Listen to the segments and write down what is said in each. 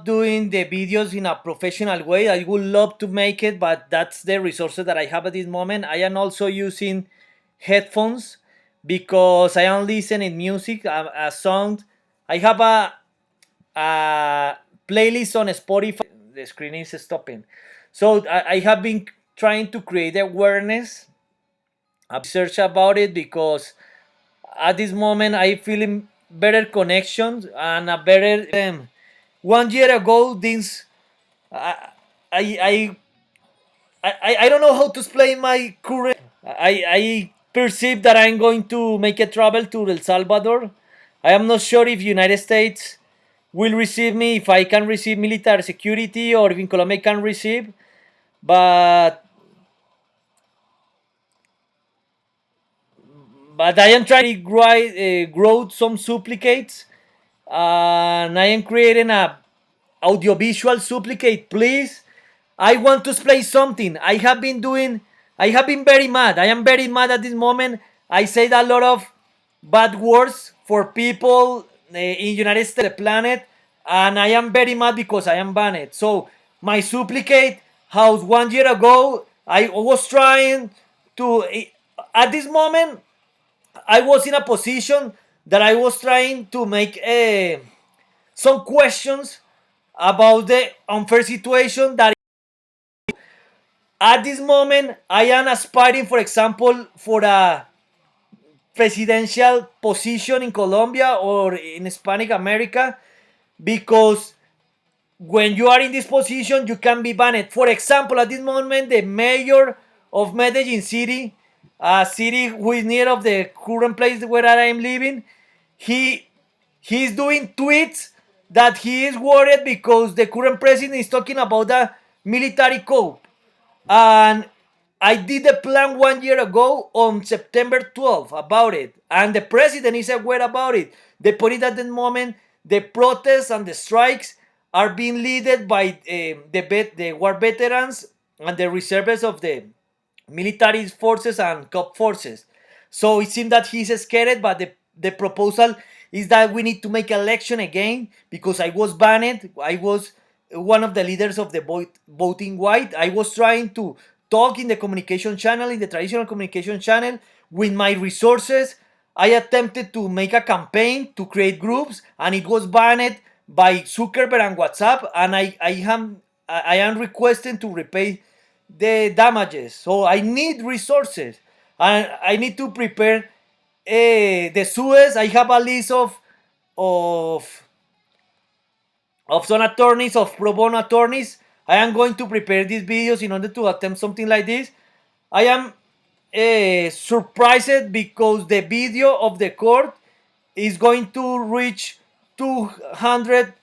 not doing the videos in a professional way. I would love to make it, but that's the resources that I have at this moment. I am also using headphones because I am listening music, a song. I have a playlist on Spotify. The screen is stopping. So I have been trying to create awareness, search about it, because at this moment I feeling better connections and a better 1 year ago things I I I don't know how to explain my current. I perceive that I'm going to make a travel to El Salvador. I am not sure if United States will receive me, if I can receive military security, or if in Colombia can receive. But I am trying to grow some duplicates, and I am creating a audiovisual duplicate. Please, I want to explain something. I have been very mad. I am very mad at this moment. I said a lot of bad words for people in United States, the planet, and I am very mad because I am banned. So my supplicate house 1 year ago, I was trying to. At this moment, I was in a position that I was trying to make some questions about the unfair situation that at this moment I am aspiring, for example, for a presidential position in Colombia or in Hispanic America, because when you are in this position you can be banned. For example, at this moment the mayor of Medellin City, a city who is near of the current place where I am living, he he's doing tweets that he is worried because the current president is talking about the military code. And I did the plan 1 year ago on September 12th about it, and the president is aware about it. The point is at the moment the protests and the strikes are being led by the war veterans and the reservists of the military forces and cop forces. So it seems that he's scared, but the proposal is that we need to make election again because I was banned. I was one of the leaders of the voting white. I was trying to talk in the communication channel, in the traditional communication channel, with my resources. I attempted to make a campaign to create groups, and it was banned by Zuckerberg and WhatsApp. And I am requesting to repay the damages. So I need resources, and I need to prepare the Suez. I have a list of some attorneys, of pro bono attorneys. I am going to prepare these videos in order to attempt something like this. I am surprised because the video of the court is going to reach 200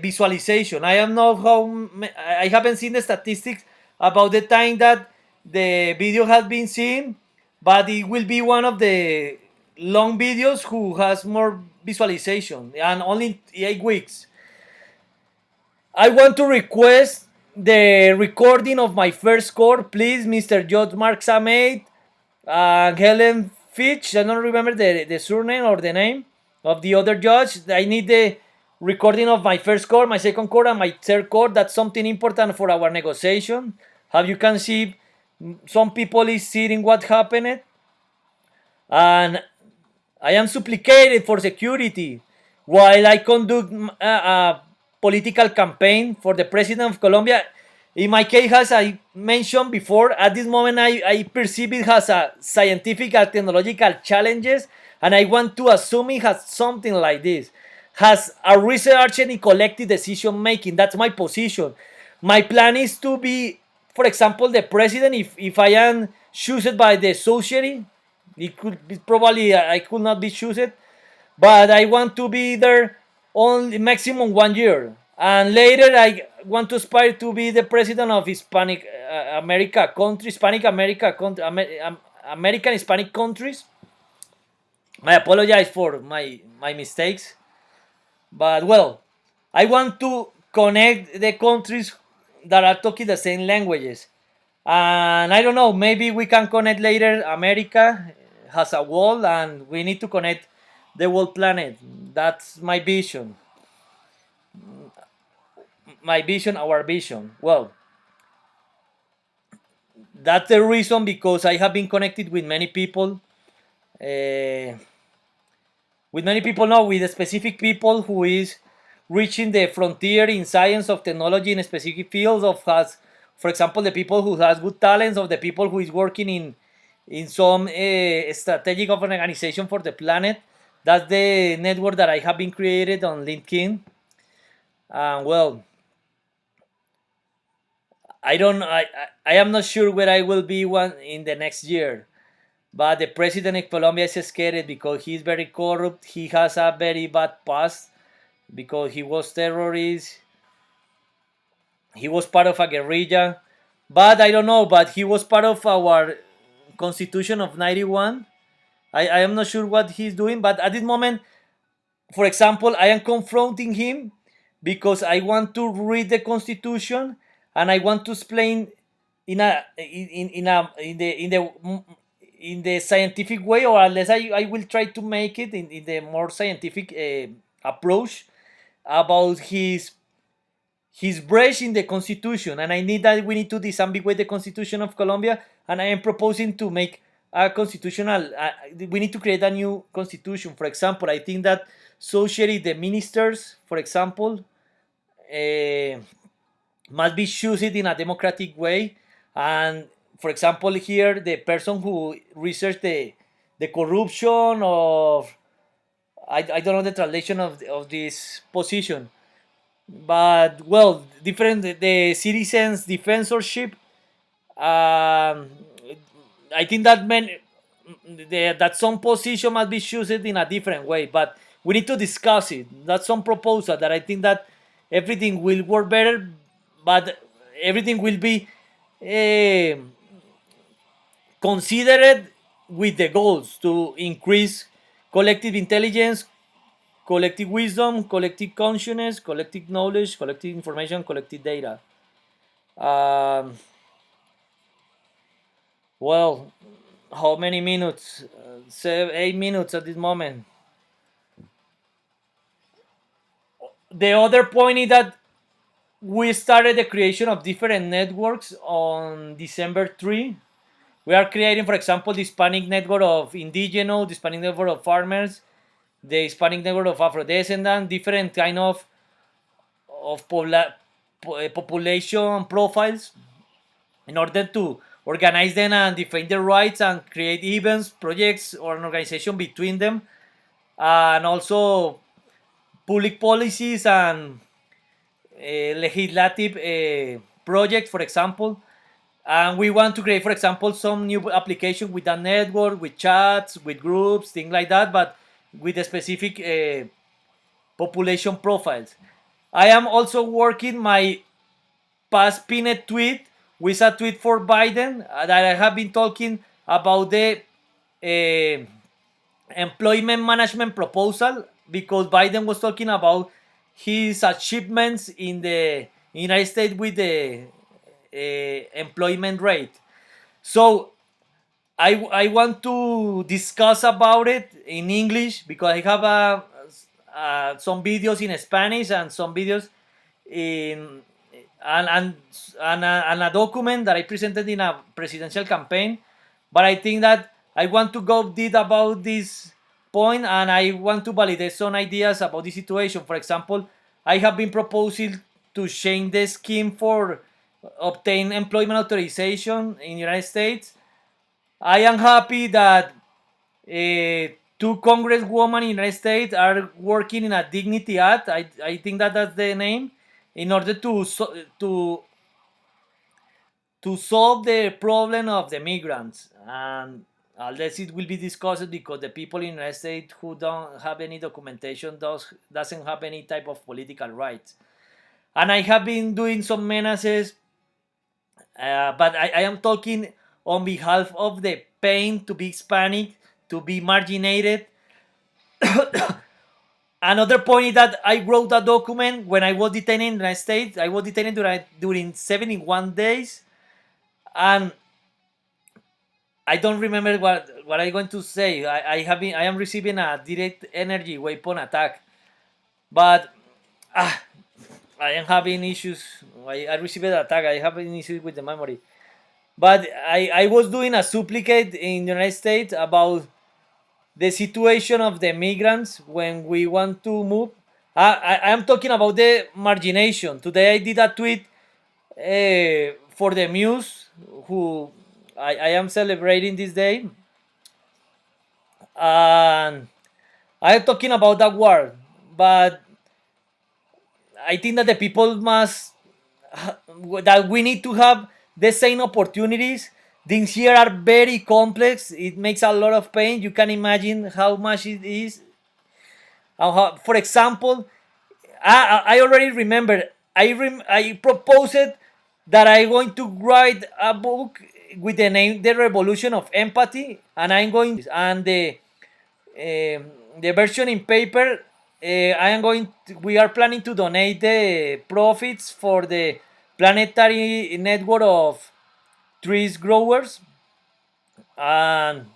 visualization. I am not I haven't seen the statistics about the time that the video has been seen, but it will be one of the long videos who has more visualization, and only 8 weeks. I want to request the recording of my first court, please, Mr. George Mark Samet and Helen Fitch. I don't remember the surname or the name of the other judge. I need the recording of my first court, my second court, and my third court. That's something important for our negotiation. How you can see, some people is seeing what happened, and I am supplicated for security while I conduct a political campaign for the president of Colombia. In my case, as I mentioned before, at this moment I perceive it as a scientific and technological challenges, and I want to assume it has something like this. Has a research and collective decision making. That's my position. My plan is to be, for example, the president. If I am chosen by the society, it could be probably I could not be chosen, but I want to be there only maximum 1 year, and later I want to aspire to be the president of Hispanic America country, Hispanic America country, American Hispanic countries. I apologize for my mistakes, but well, I want to connect the countries that are talking the same languages. And I don't know, maybe we can connect later. America has a wall, and we need to connect the whole planet. That's my vision. my vision, our vision. Well, that's the reason because I have been connected with many people. Uh, with many people now, with specific people who is reaching the frontier in science of technology in specific fields of has, for example, the people who has good talents, of the people who is working in some strategic of an organization for the planet. That's the network that I have been created on LinkedIn. And well, I don't I am not sure where I will be one in the next year. But the president of Colombia is scared because he's very corrupt. He has a very bad past because he was terrorist. He was part of a guerrilla. But I don't know. But he was part of our constitution of 91. I am not sure what he's doing. But at this moment, for example, I am confronting him because I want to read the constitution and I want to explain in the scientific way, or unless I will try to make it in the more scientific approach about his breach in the constitution. And I need that we need to disambiguate the constitution of Colombia, and I am proposing to make a constitutional we need to create a new constitution. For example, I think that socially the ministers, for example, uh, must be chosen in a democratic way. And for example, here the person who researched the corruption of I don't know the translation of this position, but well, different the citizens defensorship. um, I think that that some position must be chosen in a different way, but we need to discuss it. That's some proposal that I think that everything will work better, but everything will be eh, considered with the goals to increase collective intelligence, collective wisdom, collective consciousness, collective knowledge, collective information, collective data. Um, well, how many minutes? 8 minutes at this moment. The other point is that we started the creation of different networks on December 3. We are creating, for example, the Hispanic network of indigenous, the Hispanic network of farmers, the Hispanic network of Afro-descendants, different kind of population profiles in order to organize them and defend their rights and create events, projects, or an organization between them, and also public policies and legislative projects, for example. And we want to create, for example, some new application with a network, with chats, with groups, things like that, but with the specific population profiles. I am also working my past pinned tweet with a tweet for Biden that I have been talking about the uh, employment management proposal, because Biden was talking about his achievements in the United States with the employment rate. So I want to discuss about it in English because I have some videos in Spanish and some videos in and a document that I presented in a presidential campaign. But I think that I want to go deep about this point and I want to validate some ideas about the situation. For example, I have been proposing to change the scheme for obtain employment authorization in the United States. I am happy that two congresswomen in the United States are working in a Dignity Act. I think that that's the name, in order to solve the problem of the migrants. And unless it will be discussed, because the people in the United States who don't have any documentation doesn't have any type of political rights. And I have been doing some menaces, but I am talking on behalf of the pain to be Hispanic, to be marginated. Another point is that I wrote a document when I was detained in the United States. I was detained during 71 days, and I don't remember what I'm going to say. I am receiving a direct energy weapon attack, but uh, I am having issues. I received an attack. I have an issue with the memory. But I was doing a supplicate in the United States about the situation of the migrants when we want to move. I am talking about the margination. Today I did a tweet for the Muse, who I am celebrating this day, and I am talking about that war. But I think that the people must that we need to have the same opportunities. Things here are very complex. It makes a lot of pain. You can imagine how much it is. For example, I already remember. I proposed that I'm going to write a book with the name "The Revolution of Empathy," and I'm going and the version in paper. I am going. We are planning to donate the profits for the planetary network of trees growers, and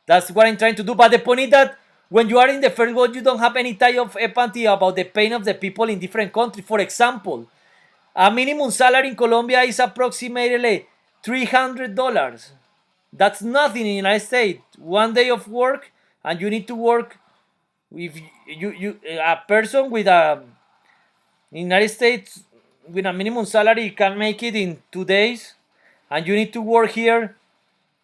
that's what I'm trying to do. But the point is that when you are in the first world, you don't have any type of empathy about the pain of the people in different countries. For example, a minimum salary in Colombia is approximately $300. That's nothing in the United States. One day of work, and you need to work. If you a person with a in United States with a minimum salary can make it in 2 days, and you need to work here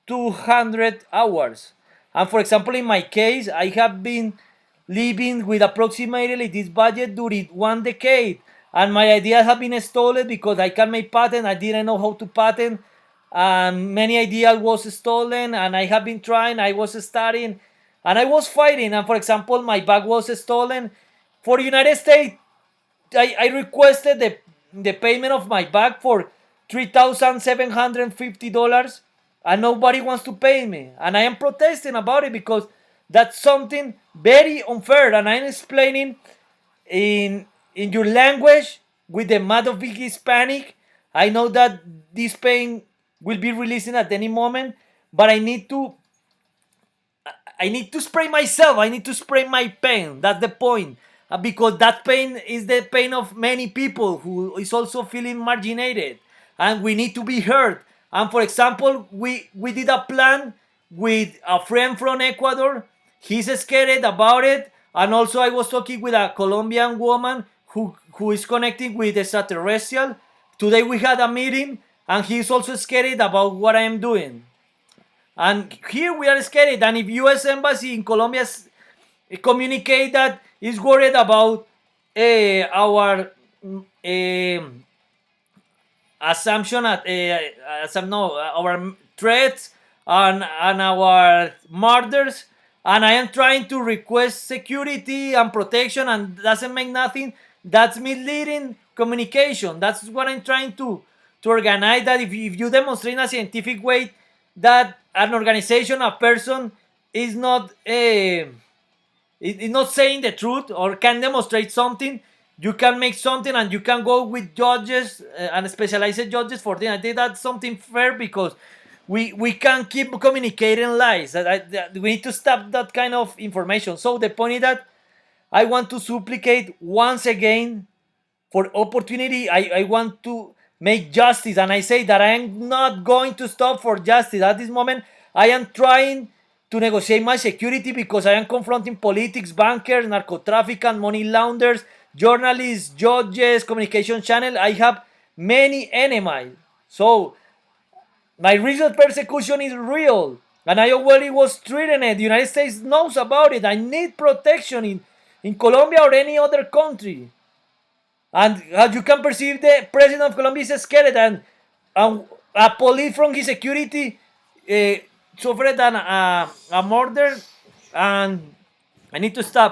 200 hours. And for example, in my case, I have been living with approximately this budget during 1 decade, and my ideas have been stolen because I can make patent. I didn't know how to patent, and many ideas was stolen. And I have been trying. I was studying, and I was fighting. And for example, my bag was stolen. For United States, I requested the payment of my bag for $3,750, and nobody wants to pay me. And I am protesting about it because that's something very unfair. And I'm explaining in your language with the math of big Hispanic. I know that this pain will be releasing at any moment, but I need to spray myself. I need to spray my pain. That's the point. Because that pain is the pain of many people who is also feeling marginated. And we need to be heard. And for example, we did a plan with a friend from Ecuador. He's scared about it. And also I was talking with a Colombian woman who is connecting with extraterrestrial. Today we had a meeting, and he's also scared about what I am doing. And here we are scared. And if U.S. Embassy in Colombia communicate that is worried about our assumption at our threats and our murders, and I am trying to request security and protection and doesn't make nothing. That's misleading communication. That's what I'm trying to organize. That if you demonstrate in a scientific way that an organization, a person is not is not saying the truth or can demonstrate something, you can make something and you can go with judges and specialized judges for them. I think that's something fair because we can't keep communicating lies. We need to stop that kind of information. So the point is that I want to supplicate once again for opportunity. I want to make justice, and I say that I am not going to stop for justice. At this moment, I am trying to negotiate my security because I am confronting politics, bankers, narcotraffickers, money launderers, journalists, judges, communication channel. I have many enemies. So my recent persecution is real, and I already was threatened. The United States knows about it. I need protection in Colombia or any other country. And as you can perceive, the president of Colombia is scared, and a police from his security suffered a murder, and I need to stop.